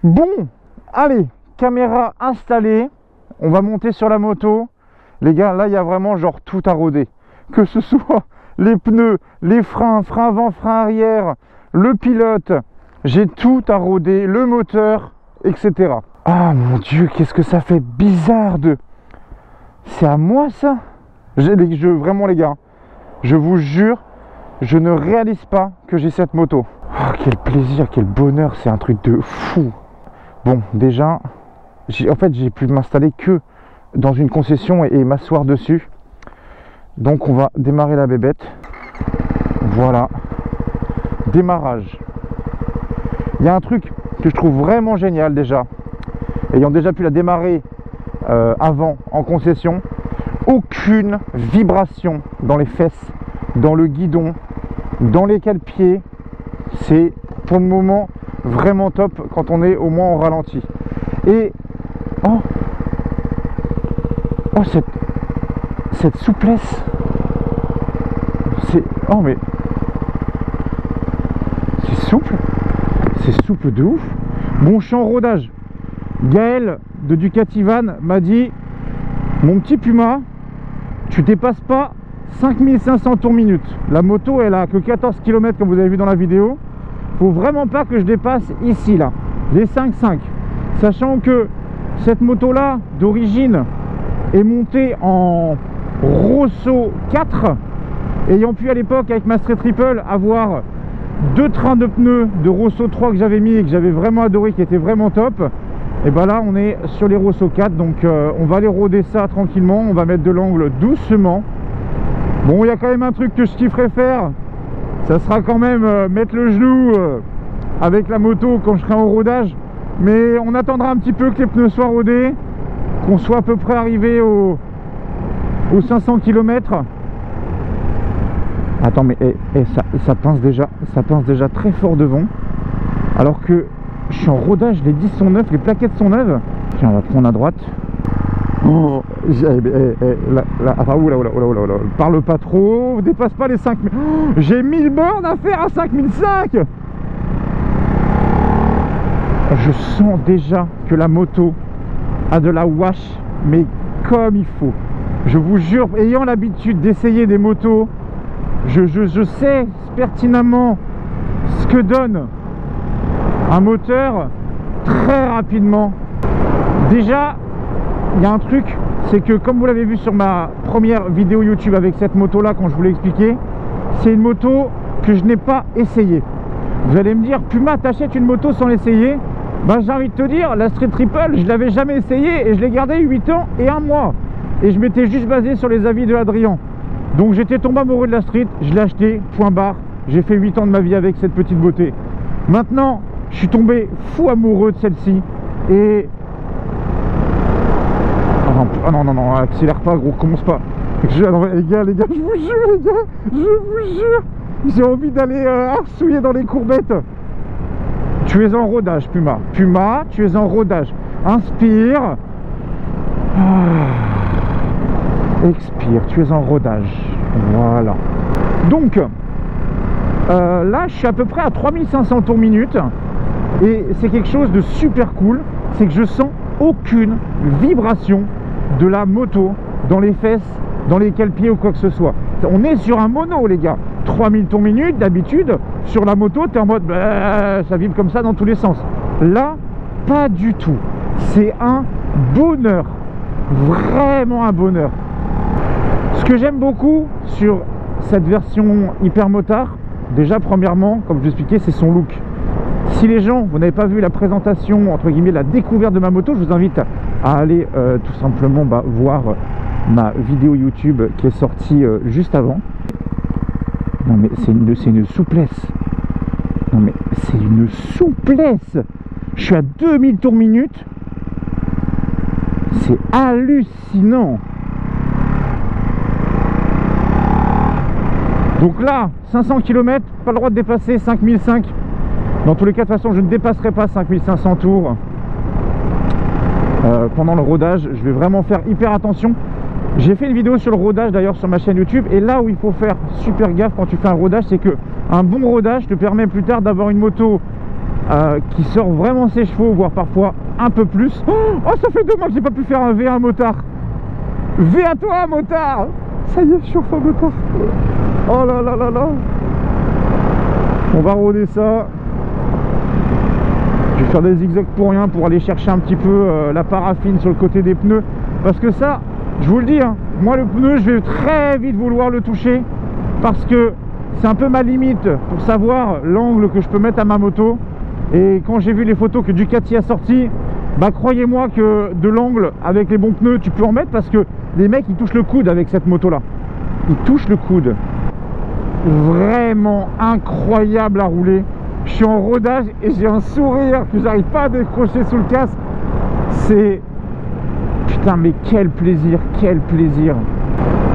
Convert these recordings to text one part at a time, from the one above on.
Bon, allez, caméra installée. On va monter sur la moto. Les gars, là, il y a vraiment genre tout à rôder. Que ce soit les pneus, les freins, frein avant, frein arrière, le pilote. J'ai tout à rôder, le moteur, etc. Ah mon Dieu, qu'est-ce que ça fait bizarre de... C'est à moi ça? Vraiment les gars, je vous jure, je ne réalise pas que j'ai cette moto. Oh, quel plaisir, quel bonheur, c'est un truc de fou. Bon, déjà, en fait, j'ai pu m'installer que dans une concession et m'asseoir dessus. Donc on va démarrer la bébête. Voilà. Démarrage. Il y a un truc que je trouve vraiment génial déjà. Ayant déjà pu la démarrer avant en concession. Aucune vibration dans les fesses, dans le guidon, dans les cale-pieds. C'est pour le moment vraiment top quand on est au moins en ralenti. Et oh cette souplesse, c'est oh mais c'est souple de ouf. Bon, je suis en rodage. Gaël de Ducati Van m'a dit: mon petit Puma, tu dépasses pas 5500 tours minute. La moto elle a que 14 km comme vous avez vu dans la vidéo. Faut vraiment pas que je dépasse ici là les 5,5, sachant que cette moto là d'origine est montée en Rosso 4, ayant pu à l'époque avec ma Street Triple avoir 2 trains de pneus de Rosso 3 que j'avais mis et que j'avais vraiment adoré, qui était vraiment top. Et ben là on est sur les Rosso 4, donc on va aller rôder ça tranquillement, on va mettre de l'angle doucement. Bon, il y a quand même un truc que je kifferais faire, ça sera quand même mettre le genou avec la moto quand je serai en rodage. Mais on attendra un petit peu que les pneus soient rodés, qu'on soit à peu près arrivé aux 500 km. Attends, mais ça pince déjà très fort devant, alors que je suis en rodage, les 10 sont neufs, les plaquettes sont neuves. Tiens, on va prendre à droite. Oh, oula, parle pas trop, dépasse pas les 5000. Oh, j'ai 1000 bornes à faire à 5005. Je sens déjà que la moto a de la wash, mais comme il faut. Je vous jure, ayant l'habitude d'essayer des motos, je sais pertinemment ce que donne un moteur très rapidement. Déjà, il y a un truc, c'est que comme vous l'avez vu sur ma première vidéo YouTube avec cette moto là, quand je vous l'ai expliqué, c'est une moto que je n'ai pas essayée. Vous allez me dire: Puma, t'achètes une moto sans l'essayer? Ben, j'ai envie de te dire, la Street Triple, je l'avais jamais essayée et je l'ai gardée 8 ans et 1 mois. Et je m'étais juste basé sur les avis de Adrien. Donc j'étais tombé amoureux de la Street, je l'ai acheté, point barre. J'ai fait 8 ans de ma vie avec cette petite beauté. Maintenant, je suis tombé fou amoureux de celle-ci. Et... ah non, accélère pas gros, commence pas. Les gars, je vous jure, j'ai envie d'aller arsouiller dans les courbettes. Tu es en rodage, Puma. Puma, tu es en rodage. Inspire. Expire, tu es en rodage. Voilà. Donc, là, je suis à peu près à 3500 tours minute. Et c'est quelque chose de super cool. C'est que je sens aucune vibration de la moto dans les fesses, dans les cale-pieds ou quoi que ce soit. On est sur un mono, les gars. 3000 tours minute, d'habitude, sur la moto, tu es en mode ça vibre comme ça dans tous les sens. Là, pas du tout. C'est un bonheur. Vraiment un bonheur. Ce que j'aime beaucoup sur cette version hypermotard, déjà, premièrement, comme je vous expliquais, c'est son look. Si les gens, vous n'avez pas vu la présentation, entre guillemets, la découverte de ma moto, je vous invite à aller tout simplement voir ma vidéo YouTube qui est sortie juste avant. Non mais c'est une souplesse. Non mais c'est une souplesse. Je suis à 2000 tours minute. C'est hallucinant. Donc là, 500 km, pas le droit de dépasser 5005. Dans tous les cas, de toute façon, je ne dépasserai pas 5500 tours pendant le rodage. Je vais vraiment faire hyper attention. J'ai fait une vidéo sur le rodage d'ailleurs sur ma chaîne YouTube, et là où il faut faire super gaffe quand tu fais un rodage, c'est que un bon rodage te permet plus tard d'avoir une moto qui sort vraiment ses chevaux, voire parfois un peu plus. Oh, ça fait 2 mois que j'ai pas pu faire un V1 motard. V à toi, motard. Ça y est, je suis enfin motard. Oh là là là là. On va rôder ça. Je vais faire des zigzags pour rien, pour aller chercher un petit peu la paraffine sur le côté des pneus. Parce que ça, je vous le dis, hein, moi le pneu, je vais très vite vouloir le toucher. Parce que c'est un peu ma limite pour savoir l'angle que je peux mettre à ma moto. Et quand j'ai vu les photos que Ducati a sorti, bah croyez-moi que de l'angle avec les bons pneus, tu peux en mettre. Parce que les mecs, ils touchent le coude avec cette moto-là. Ils touchent le coude. Vraiment incroyable à rouler. Je suis en rodage et j'ai un sourire que j'arrive pas à décrocher sous le casque. C'est... Putain, mais quel plaisir, quel plaisir.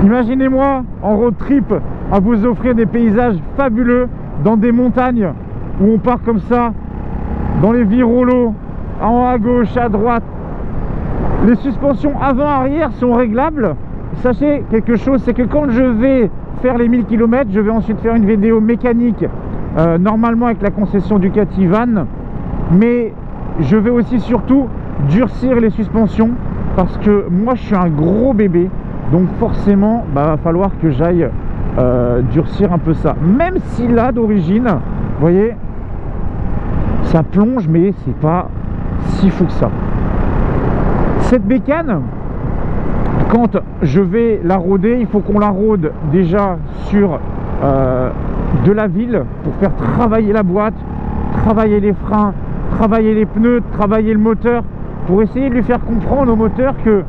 Imaginez-moi en road trip à vous offrir des paysages fabuleux dans des montagnes où on part comme ça, dans les virolos, en à gauche, à droite. Les suspensions avant-arrière sont réglables. Sachez quelque chose, c'est que quand je vais faire les 1000 km, je vais ensuite faire une vidéo mécanique, normalement avec la concession Ducati Van, mais je vais aussi surtout durcir les suspensions parce que moi je suis un gros bébé, donc forcément va falloir que j'aille durcir un peu ça, même si là d'origine, vous voyez, ça plonge, mais c'est pas si fou que ça. Cette bécane, quand je vais la rôder, il faut qu'on la rôde déjà sur de la ville pour faire travailler la boîte, travailler les freins, travailler les pneus, travailler le moteur, pour essayer de lui faire comprendre au moteur que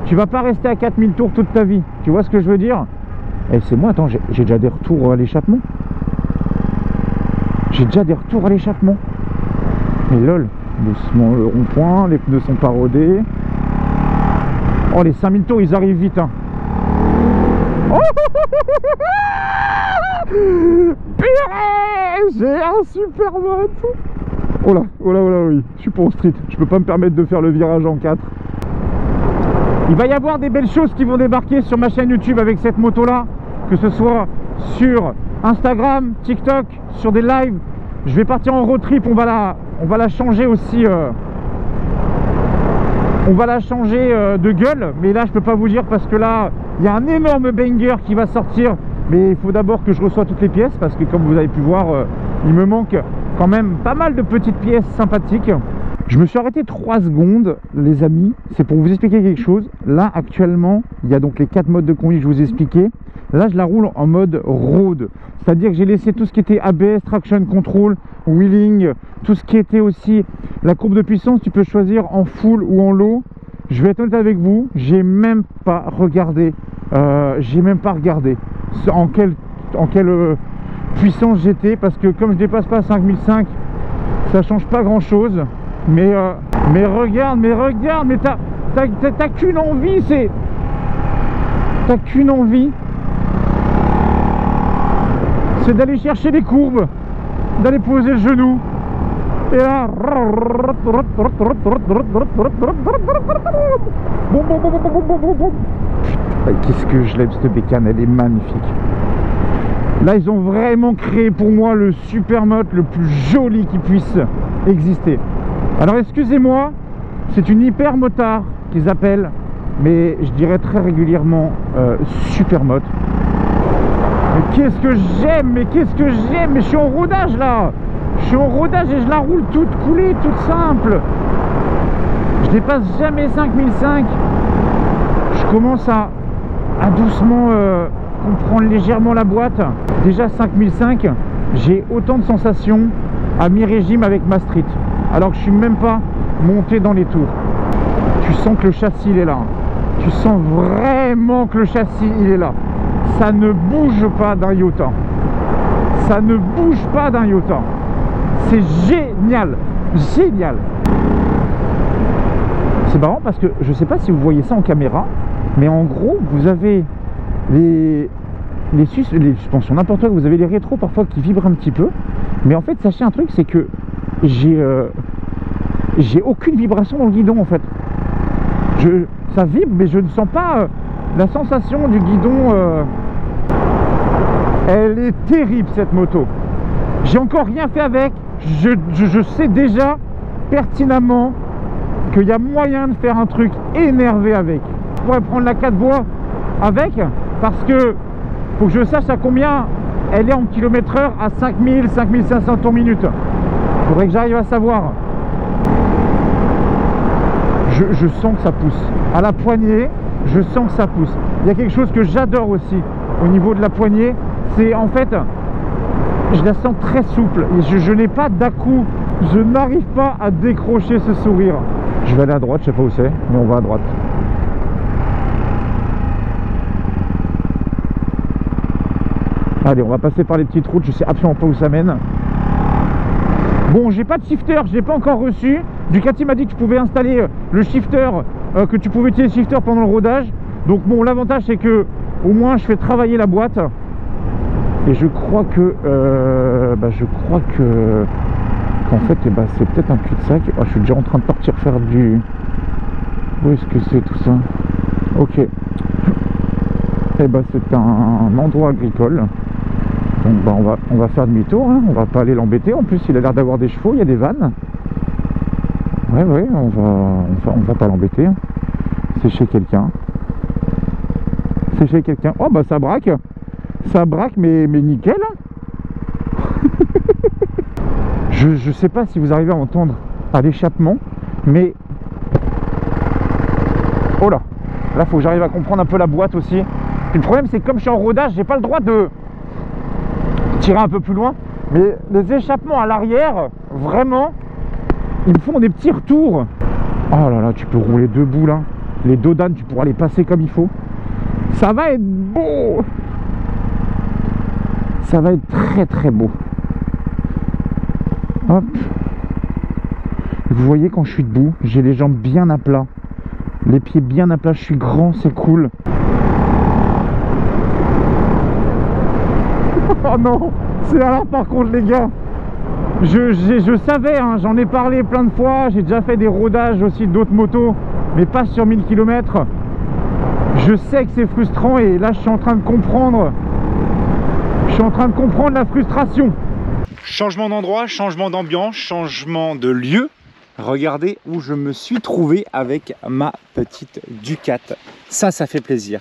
tu vas pas rester à 4000 tours toute ta vie. Tu vois ce que je veux dire? Et c'est moi, attends, j'ai déjà des retours à l'échappement. J'ai déjà des retours à l'échappement. Mais lol, doucement le rond-point, les pneus sont pas rodés. Oh, les 5000 tours, ils arrivent vite, hein. Oh, purée, j'ai un super moto. Oh là, oh là, oh là, oui. Je suis pas en street. Je peux pas me permettre de faire le virage en 4. Il va y avoir des belles choses qui vont débarquer sur ma chaîne YouTube avec cette moto-là. Que ce soit sur Instagram, TikTok, sur des lives. Je vais partir en road trip. On va la changer aussi. On va la changer de gueule, mais là je peux pas vous dire parce que là il y a un énorme banger qui va sortir, mais il faut d'abord que je reçois toutes les pièces parce que comme vous avez pu voir, il me manque quand même pas mal de petites pièces sympathiques. Je me suis arrêté 3 secondes les amis, c'est pour vous expliquer quelque chose. Là actuellement il y a donc les 4 modes de conduite que je vous ai expliqué. Là je la roule en mode road, c'est à dire que j'ai laissé tout ce qui était ABS, traction control, wheeling, tout ce qui était aussi la courbe de puissance. Tu peux choisir en full ou en low. Je vais être honnête avec vous, j'ai même pas regardé en quelle puissance j'étais, parce que comme je dépasse pas 5005, ça change pas grand chose. Mais regarde, mais t'as qu'une envie, t'as qu'une envie, c'est d'aller chercher les courbes, d'aller poser le genou. Et là, qu'est-ce que je l'aime cette bécane, elle est magnifique. Là ils ont vraiment créé pour moi le super mote le plus joli qui puisse exister. Alors excusez-moi, c'est une hyper motard qu'ils appellent, mais je dirais très régulièrement super mote. Mais qu'est-ce que j'aime, mais je suis en rodage là. Je suis en rodage et je la roule toute coulée, toute simple. Je dépasse jamais 5005. Je commence à doucement comprendre légèrement la boîte. Déjà 5005, j'ai autant de sensations à mi-régime avec ma street, alors que je suis même pas monté dans les tours. Tu sens que le châssis il est là. Tu sens vraiment que le châssis il est là. Ça ne bouge pas d'un iota. Ça ne bouge pas d'un iota. C'est génial, génial. C'est marrant parce que je sais pas si vous voyez ça en caméra, mais en gros vous avez les suspensions, n'importe quoi, vous avez les rétros parfois qui vibrent un petit peu, mais en fait sachez un truc, c'est que j'ai aucune vibration dans le guidon en fait. Ça vibre, mais je ne sens pas la sensation du guidon. Elle est terrible cette moto. J'ai encore rien fait avec. je sais déjà pertinemment qu'il y a moyen de faire un truc énervé avec. Je pourrais prendre la 4 voies avec, parce que faut que je sache à combien elle est en km/h à 5000, 5500 tours minute. Faudrait que j'arrive à savoir. Je sens que ça pousse. À la poignée, je sens que ça pousse. Il y a quelque chose que j'adore aussi au niveau de la poignée, c'est en fait, je la sens très souple. Et je n'ai pas d'à-coup. Je n'arrive pas à décrocher ce sourire. Je vais aller à droite, je sais pas où c'est, mais on va à droite. Allez, on va passer par les petites routes, je sais absolument pas où ça mène. Bon, j'ai pas de shifter, je l'ai pas encore reçu. Ducati m'a dit que tu pouvais installer le shifter, que tu pouvais utiliser le shifter pendant le rodage. Donc bon, l'avantage c'est que au moins je fais travailler la boîte. Et je crois que qu'en fait c'est peut-être un cul-de-sac. Oh, je suis déjà en train de partir faire du... Où est-ce que c'est tout ça? Ok. Et c'est un endroit agricole. Donc on va faire demi-tour, hein. On va pas aller l'embêter. En plus il a l'air d'avoir des chevaux, il y a des vannes. Ouais, on va pas l'embêter. C'est chez quelqu'un. C'est chez quelqu'un. Oh bah ça braque. Ça braque mais nickel. Je sais pas si vous arrivez à entendre à l'échappement, mais... Oh là. Là faut que j'arrive à comprendre un peu la boîte aussi. Puis le problème c'est que comme je suis en rodage, j'ai pas le droit de tirer un peu plus loin. Mais les échappements à l'arrière, vraiment, ils me font des petits retours. Oh là là, tu peux rouler debout là. Les dodanes, tu pourras les passer comme il faut. Ça va être beau. Ça va être très très beau. Hop. Vous voyez quand je suis debout, j'ai les jambes bien à plat. Les pieds bien à plat, je suis grand, c'est cool. Oh non, c'est alors par contre les gars, je savais, hein, j'en ai parlé plein de fois, j'ai déjà fait des rodages aussi d'autres motos, mais pas sur 1000 km. Je sais que c'est frustrant et là je suis en train de comprendre. Je suis en train de comprendre la frustration. Changement d'endroit, changement d'ambiance, changement de lieu. Regardez où je me suis trouvé avec ma petite Ducati. Ça fait plaisir.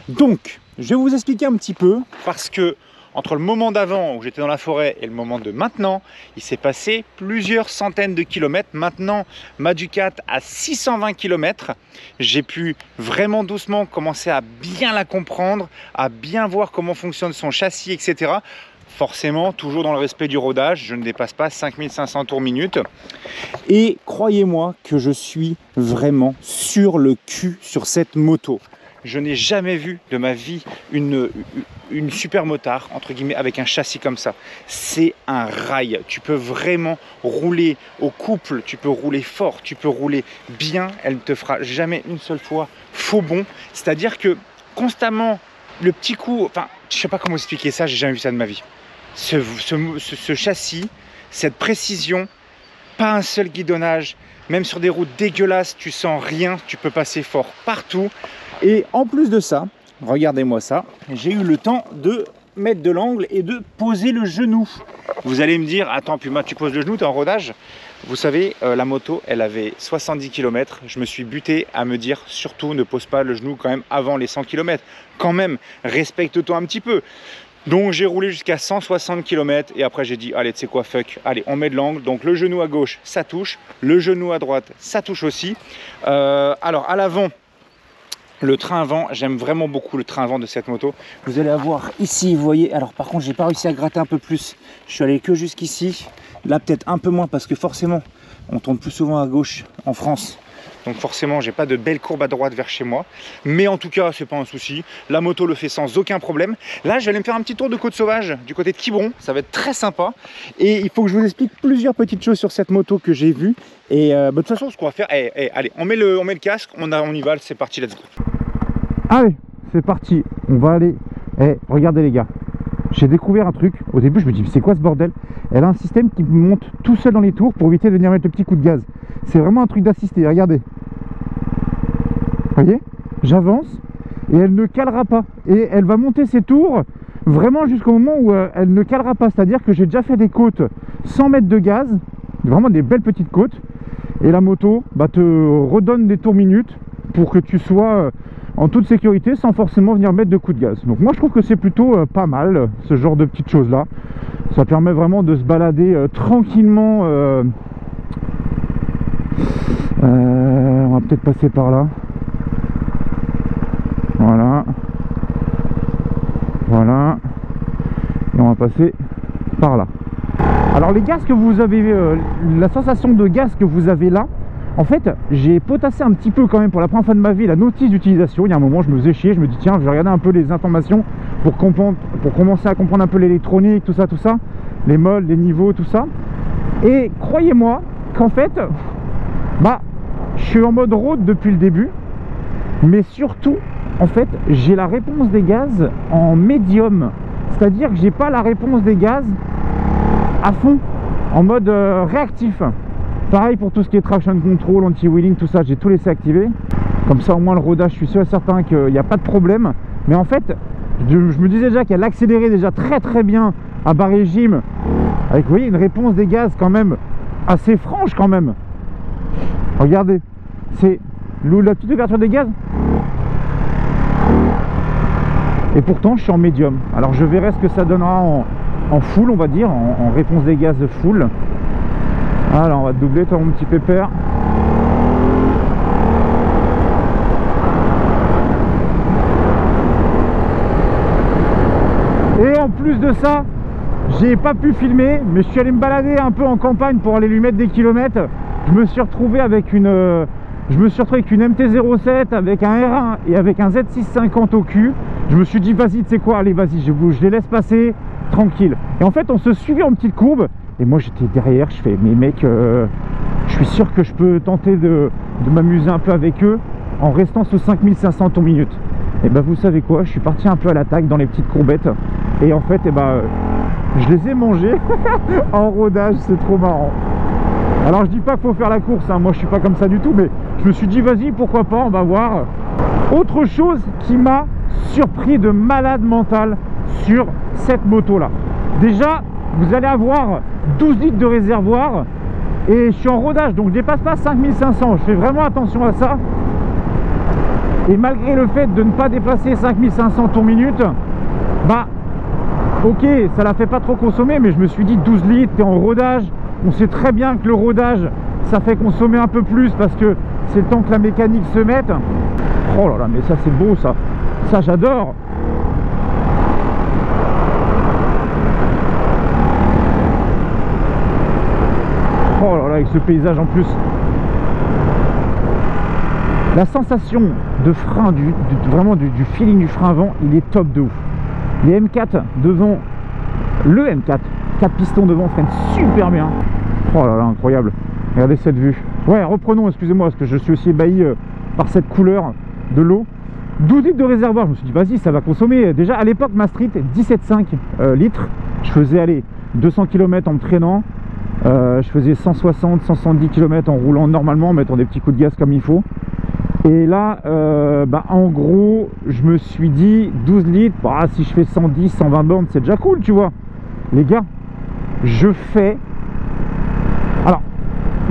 Donc, je vais vous expliquer un petit peu parce que entre le moment d'avant où j'étais dans la forêt et le moment de maintenant, il s'est passé plusieurs centaines de kilomètres. Maintenant, ma Ducati à 620 km. J'ai pu vraiment doucement commencer à bien la comprendre, à bien voir comment fonctionne son châssis, etc. Forcément, toujours dans le respect du rodage, je ne dépasse pas 5500 tours minute. Et croyez-moi que je suis vraiment sur le cul sur cette moto. Je n'ai jamais vu de ma vie une super motard, entre guillemets, avec un châssis comme ça. C'est un rail. Tu peux vraiment rouler au couple, tu peux rouler fort, tu peux rouler bien. Elle ne te fera jamais une seule fois faux bond. C'est-à-dire que constamment, le petit coup, enfin, je ne sais pas comment expliquer ça, j'ai jamais vu ça de ma vie. Ce châssis, cette précision, pas un seul guidonnage, même sur des routes dégueulasses, tu sens rien, tu peux passer fort partout. Et en plus de ça, regardez-moi ça, j'ai eu le temps de mettre de l'angle et de poser le genou. Vous allez me dire, attends Puma, tu poses le genou, tu es en rodage? Vous savez, la moto, elle avait 70 km. Je me suis buté à me dire, surtout ne pose pas le genou quand même avant les 100 km. Quand même, respecte-toi un petit peu. Donc j'ai roulé jusqu'à 160 km et après j'ai dit, allez, tu sais quoi, fuck, allez, on met de l'angle. Donc le genou à gauche, ça touche. Le genou à droite, ça touche aussi. Alors à l'avant, le train avant, j'aime vraiment beaucoup le train avant de cette moto. Vous allez avoir ici, vous voyez, alors par contre j'ai pas réussi à gratter un peu plus. Je suis allé que jusqu'ici, là peut-être un peu moins parce que forcément on tourne plus souvent à gauche en France. Donc forcément j'ai pas de belles courbes à droite vers chez moi. Mais en tout cas c'est pas un souci, la moto le fait sans aucun problème. Là je vais aller me faire un petit tour de côte sauvage du côté de Quiberon, ça va être très sympa. Et il faut que je vous explique plusieurs petites choses sur cette moto que j'ai vues. Et de toute façon ce qu'on va faire, allez on met le casque, on y va, c'est parti, let's go. Allez, c'est parti, on va aller. Regardez les gars, j'ai découvert un truc. Au début je me dis c'est quoi ce bordel? Elle a un système qui monte tout seul dans les tours pour éviter de venir mettre le petit coup de gaz. C'est vraiment un truc d'assister, regardez. Vous voyez, j'avance et elle ne calera pas. Et elle va monter ses tours vraiment jusqu'au moment où elle ne calera pas. C'est-à-dire que j'ai déjà fait des côtes 100 mètres de gaz, vraiment des belles petites côtes, et la moto te redonne des tours minutes pour que tu sois en toute sécurité sans forcément venir mettre de coups de gaz. Donc moi je trouve que c'est plutôt pas mal ce genre de petites choses là. Ça permet vraiment de se balader tranquillement. On va peut-être passer par là. Voilà. Voilà. Et on va passer par là. Alors les gaz que vous avez, la sensation de gaz que vous avez là, en fait j'ai potassé un petit peu quand même pour la première fois de ma vie la notice d'utilisation. Il y a un moment je me faisais chier, je me dis tiens je vais regarder un peu les informations pour commencer à comprendre un peu l'électronique, tout ça, les modes, les niveaux, tout ça. Et croyez-moi qu'en fait je suis en mode road depuis le début, mais surtout en fait j'ai la réponse des gaz en médium, c'est à dire que j'ai pas la réponse des gaz à fond en mode réactif. Pareil pour tout ce qui est traction control, anti-wheeling, tout ça, j'ai tout laissé activer. Comme ça au moins le rodage, je suis sûr et certain qu'il n'y a pas de problème. Mais en fait, je me disais déjà qu'elle accélérait déjà très bien à bas régime, avec vous voyez une réponse des gaz quand même assez franche quand même. Regardez, c'est la petite ouverture des gaz. Et pourtant je suis en médium. Alors je verrai ce que ça donnera en full, on va dire, en réponse des gaz full. Alors on va te doubler toi mon petit pépère. Et en plus de ça, j'ai pas pu filmer, mais je suis allé me balader un peu en campagne pour aller lui mettre des kilomètres. Je me suis retrouvé avec une MT-07, avec un R1 et avec un Z650 au cul. Je me suis dit vas-y, tu sais quoi, allez vas-y, je les laisse passer tranquille. Et en fait on se suivait en petite courbe et moi j'étais derrière, je fais mais mec, je suis sûr que je peux tenter de m'amuser un peu avec eux en restant sous 5500 tours minutes. Et vous savez quoi, je suis parti un peu à l'attaque dans les petites courbettes et en fait je les ai mangés en rodage, c'est trop marrant. Alors je dis pas qu'il faut faire la course, hein. Moi je suis pas comme ça du tout, mais je me suis dit vas-y, pourquoi pas, on va voir. Autre chose qui m'a surpris de malade mental sur cette moto là, déjà vous allez avoir 12 litres de réservoir et je suis en rodage, donc je dépasse pas 5500, je fais vraiment attention à ça. Et malgré le fait de ne pas dépasser 5500 tours minutes, ok, ça la fait pas trop consommer, mais je me suis dit 12 litres, t'es en rodage. On sait très bien que le rodage, ça fait consommer un peu plus parce que c'est le temps que la mécanique se mette. Oh là là, mais ça c'est beau ça. Ça j'adore. Oh là là, avec ce paysage en plus. La sensation de frein, vraiment du feeling du frein avant, il est top de ouf. Les M4 devant, le M4, 4 pistons devant freinent super bien. Oh là là, incroyable. Regardez cette vue. Ouais, reprenons, excusez-moi, parce que je suis aussi ébahi par cette couleur de l'eau. 12 litres de réservoir, je me suis dit, vas-y, ça va consommer. Déjà, à l'époque, ma Street, 17,5 litres. Je faisais, allez, 200 km en me traînant. Je faisais 160, 170 km en roulant normalement, en mettant des petits coups de gaz comme il faut. Et là, en gros, je me suis dit, 12 litres, si je fais 110, 120 bornes, c'est déjà cool, tu vois. Les gars, je fais... Alors,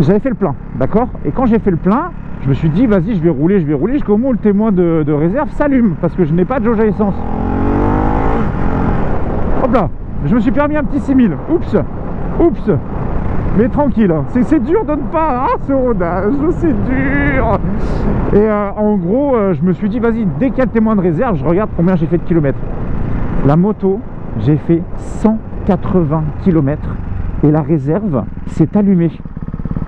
j'avais fait le plein, d'accord. Et quand j'ai fait le plein, je me suis dit, vas-y, je vais rouler jusqu'au moment où le témoin de réserve s'allume, parce que je n'ai pas de jauge à essence. Hop là, je me suis permis un petit 6000. Oups. Mais tranquille, hein. C'est dur de ne pas... Ah, ce rodage, c'est dur. Et en gros, je me suis dit, vas-y, dès qu'il y a le témoin de réserve, je regarde combien j'ai fait de kilomètres. La moto, j'ai fait 180 km et la réserve s'est allumée.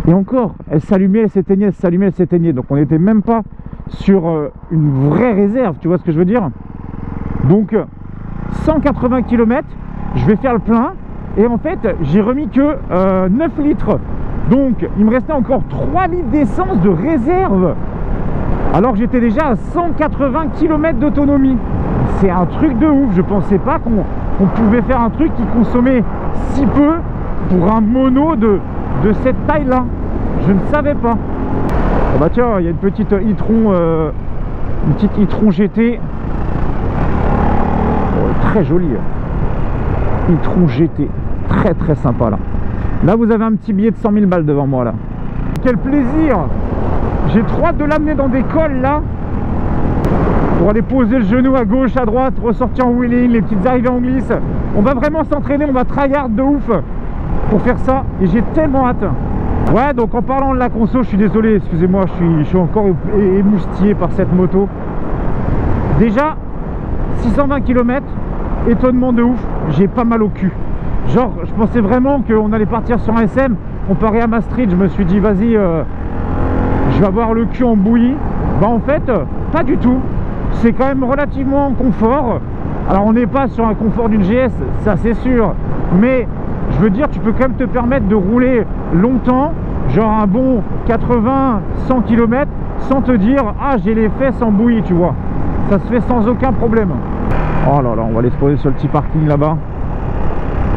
Et encore, elle s'allumait, elle s'éteignait, elle s'allumait, elle s'éteignait. Donc on n'était même pas sur une vraie réserve, tu vois ce que je veux dire. Donc 180 km, je vais faire le plein. Et en fait, j'ai remis que 9 litres. Donc, il me restait encore 3 litres d'essence de réserve. Alors que j'étais déjà à 180 km d'autonomie. C'est un truc de ouf. Je pensais pas qu'on pouvait faire un truc qui consommait si peu pour un mono de cette taille-là. Je ne savais pas. Oh bah tiens, il y a une petite e-tron GT. Oh, très jolie. e-tron GT, très très sympa là. Là vous avez un petit billet de 100 000 balles devant moi là. Quel plaisir! J'ai trop hâte de l'amener dans des cols là, pour aller poser le genou à gauche, à droite, ressortir en wheeling, les petites arrivées en glisse. On va vraiment s'entraîner, on va tryhard de ouf pour faire ça, et j'ai tellement hâte. Ouais, donc en parlant de la conso, je suis désolé, excusez-moi, je suis encore émoustillé par cette moto. Déjà 620 km, étonnement de ouf, j'ai pas mal au cul. Genre je pensais vraiment qu'on allait partir sur un SM, on paraît à Maastricht, je me suis dit vas-y, je vais avoir le cul en bouillie. Bah en fait pas du tout, c'est quand même relativement confort. Alors on n'est pas sur un confort d'une GS, ça c'est sûr, mais je veux dire tu peux quand même te permettre de rouler longtemps, genre un bon 80-100 km sans te dire ah j'ai les fesses en bouillie, tu vois. Ça se fait sans aucun problème. Oh là là, on va aller se poser sur le petit parking là-bas.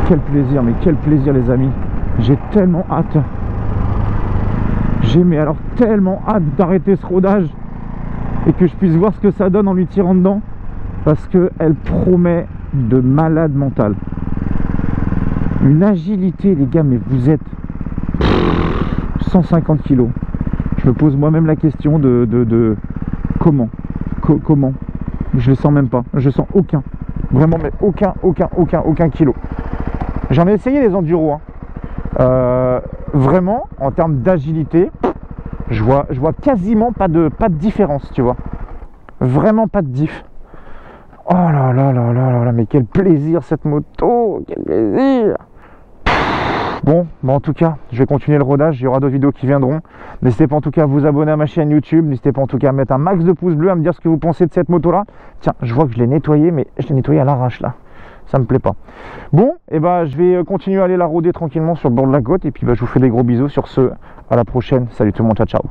Quel plaisir, mais quel plaisir les amis. J'ai tellement hâte. J'ai mais alors tellement hâte d'arrêter ce rodage et que je puisse voir ce que ça donne en lui tirant dedans, parce qu'elle promet de malade mental. Une agilité les gars, mais vous êtes 150 kilos. Je me pose moi-même la question de comment je le sens même pas, je sens aucun, vraiment, mais aucun kilo. J'en ai essayé les enduros hein. Vraiment en termes d'agilité je vois quasiment pas de différence, tu vois, vraiment pas de diff. Oh là là là là là, mais quel plaisir cette moto, quel plaisir. Bon, en tout cas, je vais continuer le rodage, il y aura d'autres vidéos qui viendront. N'hésitez pas en tout cas à vous abonner à ma chaîne YouTube, n'hésitez pas en tout cas à mettre un max de pouces bleus, à me dire ce que vous pensez de cette moto-là. Tiens, je vois que je l'ai nettoyée, mais je l'ai nettoyée à l'arrache là, ça me plaît pas. Bon, et ben je vais continuer à aller la rôder tranquillement sur le bord de la côte, et puis je vous fais des gros bisous sur ce, à la prochaine, salut tout le monde, ciao ciao.